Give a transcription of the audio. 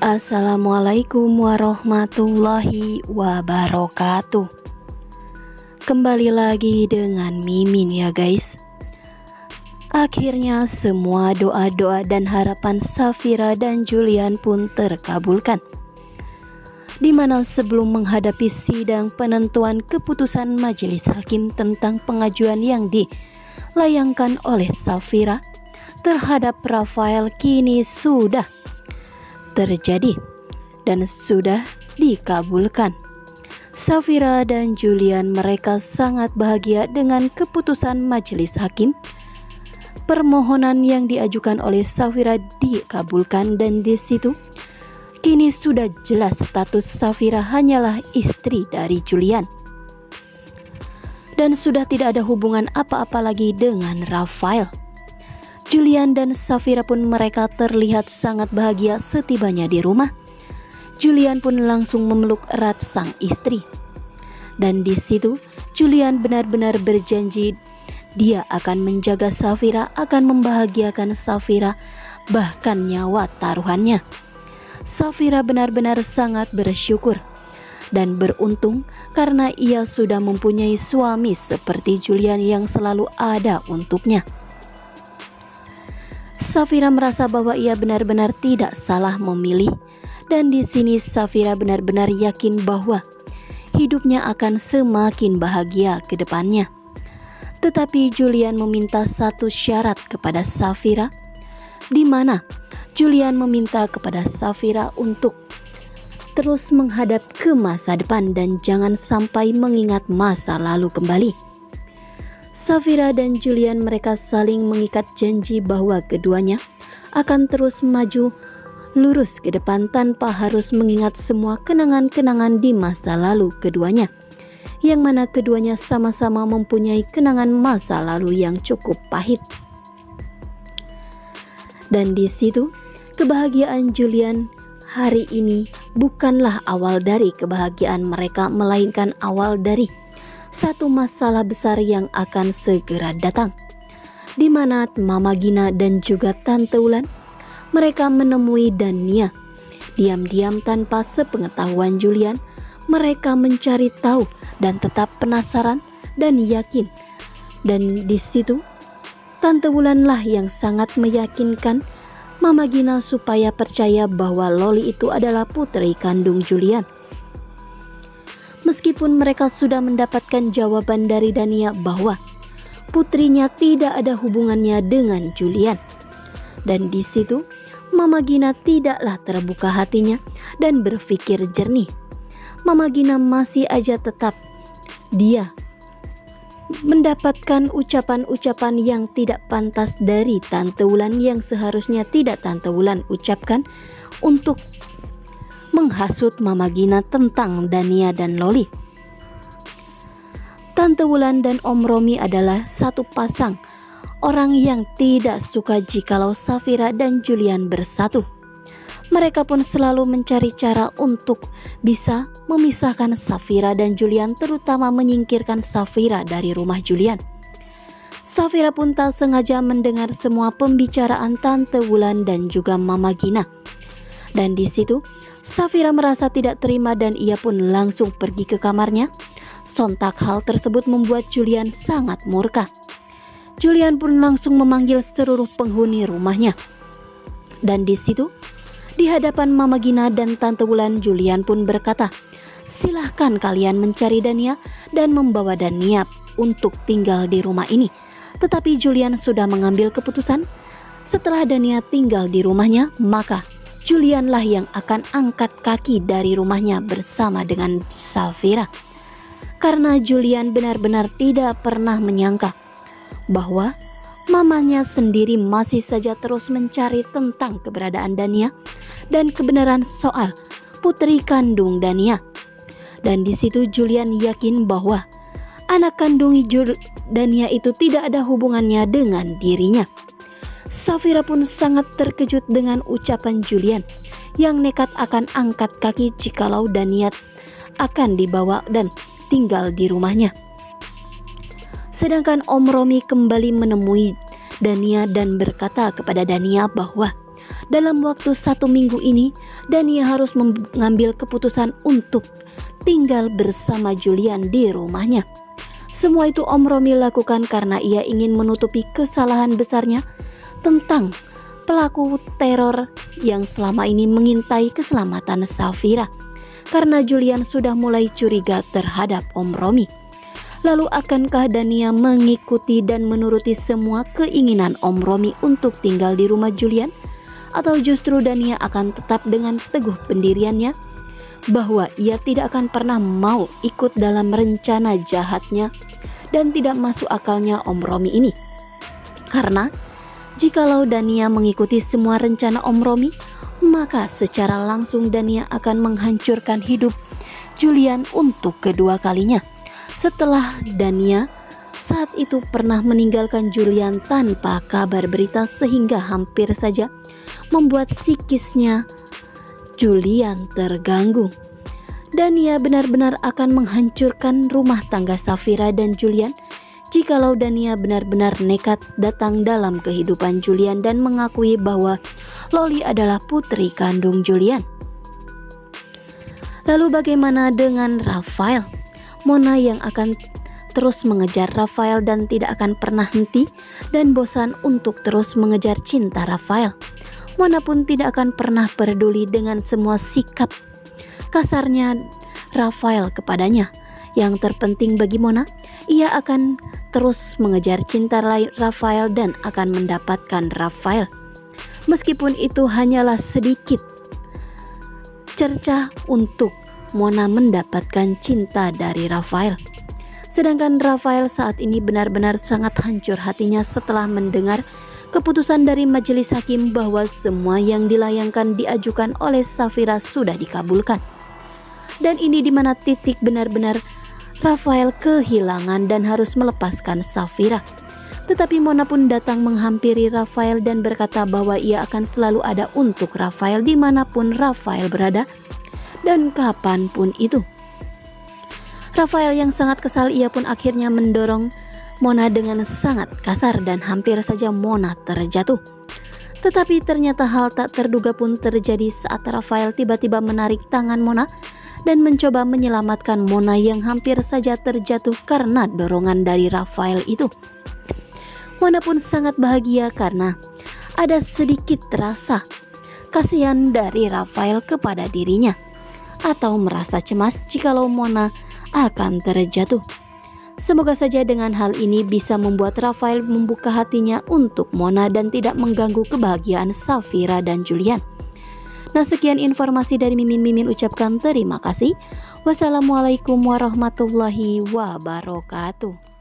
Assalamualaikum warahmatullahi wabarakatuh. Kembali lagi dengan Mimin ya guys. Akhirnya semua doa-doa dan harapan Safira dan Julian pun terkabulkan. Dimana sebelum menghadapi sidang penentuan keputusan majelis hakim tentang pengajuan yang dilayangkan oleh Safira terhadap Rafael kini sudah terjadi dan sudah dikabulkan. Safira dan Julian mereka sangat bahagia dengan keputusan majelis hakim. Permohonan yang diajukan oleh Safira dikabulkan dan di situ kini sudah jelas status Safira hanyalah istri dari Julian dan sudah tidak ada hubungan apa-apa lagi dengan Rafael. Julian dan Safira pun mereka terlihat sangat bahagia setibanya di rumah. Julian pun langsung memeluk erat sang istri. Dan di situ Julian benar-benar berjanji dia akan menjaga Safira, akan membahagiakan Safira, bahkan nyawa taruhannya. Safira benar-benar sangat bersyukur dan beruntung karena ia sudah mempunyai suami seperti Julian yang selalu ada untuknya. Safira merasa bahwa ia benar-benar tidak salah memilih, dan di sini Safira benar-benar yakin bahwa hidupnya akan semakin bahagia ke depannya. Tetapi Julian meminta satu syarat kepada Safira, di mana Julian meminta kepada Safira untuk terus menghadap ke masa depan dan jangan sampai mengingat masa lalu kembali. Safira dan Julian mereka saling mengikat janji bahwa keduanya akan terus maju lurus ke depan tanpa harus mengingat semua kenangan-kenangan di masa lalu keduanya, yang mana keduanya sama-sama mempunyai kenangan masa lalu yang cukup pahit. Dan di situ kebahagiaan Julian hari ini bukanlah awal dari kebahagiaan mereka, melainkan awal dari satu masalah besar yang akan segera datang, di mana Mama Gina dan juga Tante Wulan mereka menemui Dania. Diam-diam tanpa sepengetahuan Julian, mereka mencari tahu dan tetap penasaran dan yakin. Dan di situ Tante Wulan lah yang sangat meyakinkan Mama Gina supaya percaya bahwa Loli itu adalah putri kandung Julian. Meskipun mereka sudah mendapatkan jawaban dari Dania bahwa putrinya tidak ada hubungannya dengan Julian. Dan di situ Mama Gina tidaklah terbuka hatinya dan berpikir jernih. Mama Gina masih aja tetap dia mendapatkan ucapan-ucapan yang tidak pantas dari Tante Wulan yang seharusnya tidak Tante Wulan ucapkan untuk menghasut Mama Gina tentang Dania dan Loli. Tante Wulan dan Om Romi adalah satu pasang orang yang tidak suka jikalau Safira dan Julian bersatu. Mereka pun selalu mencari cara untuk bisa memisahkan Safira dan Julian, terutama menyingkirkan Safira dari rumah Julian. Safira pun tak sengaja mendengar semua pembicaraan Tante Wulan dan juga Mama Gina. Dan di situ Safira merasa tidak terima dan ia pun langsung pergi ke kamarnya. Sontak hal tersebut membuat Julian sangat murka. Julian pun langsung memanggil seluruh penghuni rumahnya. Dan di situ, di hadapan Mama Gina dan Tante Wulan, Julian pun berkata, "Silahkan kalian mencari Dania dan membawa Dania untuk tinggal di rumah ini." Tetapi Julian sudah mengambil keputusan. Setelah Dania tinggal di rumahnya, maka Julian lah yang akan angkat kaki dari rumahnya bersama dengan Safira. Karena Julian benar-benar tidak pernah menyangka bahwa mamanya sendiri masih saja terus mencari tentang keberadaan Dania dan kebenaran soal putri kandung Dania. Dan di situ Julian yakin bahwa anak kandung Dania itu tidak ada hubungannya dengan dirinya. Safira pun sangat terkejut dengan ucapan Julian yang nekat akan angkat kaki jikalau Dania akan dibawa dan tinggal di rumahnya. Sedangkan Om Romi kembali menemui Dania dan berkata kepada Dania bahwa Dalam waktu 1 minggu ini, Dania harus mengambil keputusan untuk tinggal bersama Julian di rumahnya. Semua itu Om Romi lakukan karena ia ingin menutupi kesalahan besarnya tentang pelaku teror yang selama ini mengintai keselamatan Safira. Karena Julian sudah mulai curiga terhadap Om Romi. Lalu akankah Dania mengikuti dan menuruti semua keinginan Om Romi untuk tinggal di rumah Julian? Atau justru Dania akan tetap dengan teguh pendiriannya bahwa ia tidak akan pernah mau ikut dalam rencana jahatnya dan tidak masuk akalnya Om Romi ini? Karena jikalau Dania mengikuti semua rencana Om Romi, maka secara langsung Dania akan menghancurkan hidup Julian untuk kedua kalinya. Setelah Dania saat itu pernah meninggalkan Julian tanpa kabar berita sehingga hampir saja membuat psikisnya Julian terganggu. Dania benar-benar akan menghancurkan rumah tangga Safira dan Julian jikalau Dania benar-benar nekat datang dalam kehidupan Julian dan mengakui bahwa Loli adalah putri kandung Julian. Lalu bagaimana dengan Rafael? Mona yang akan terus mengejar Rafael dan tidak akan pernah henti dan bosan untuk terus mengejar cinta Rafael. Mona pun tidak akan pernah peduli dengan semua sikap kasarnya Rafael kepadanya. Yang terpenting bagi Mona, ia akan terus mengejar cinta Rafael dan akan mendapatkan Rafael. Meskipun itu hanyalah sedikit cerca untuk Mona mendapatkan cinta dari Rafael. Sedangkan Rafael saat ini benar-benar sangat hancur hatinya setelah mendengar keputusan dari majelis hakim bahwa semua yang dilayangkan diajukan oleh Safira sudah dikabulkan. Dan ini dimana titik benar-benar Rafael kehilangan dan harus melepaskan Safira. Tetapi Mona pun datang menghampiri Rafael dan berkata bahwa ia akan selalu ada untuk Rafael dimanapun Rafael berada dan kapanpun itu. Rafael yang sangat kesal, ia pun akhirnya mendorong Mona dengan sangat kasar dan hampir saja Mona terjatuh. Tetapi ternyata hal tak terduga pun terjadi saat Rafael tiba-tiba menarik tangan Mona dan mencoba menyelamatkan Mona yang hampir saja terjatuh karena dorongan dari Rafael itu. Mona pun sangat bahagia karena ada sedikit rasa kasihan dari Rafael kepada dirinya, atau merasa cemas jikalau Mona akan terjatuh. Semoga saja dengan hal ini bisa membuat Rafael membuka hatinya untuk Mona dan tidak mengganggu kebahagiaan Safira dan Julian. Nah, sekian informasi dari Mimin ucapkan terima kasih. Wassalamualaikum warahmatullahi wabarakatuh.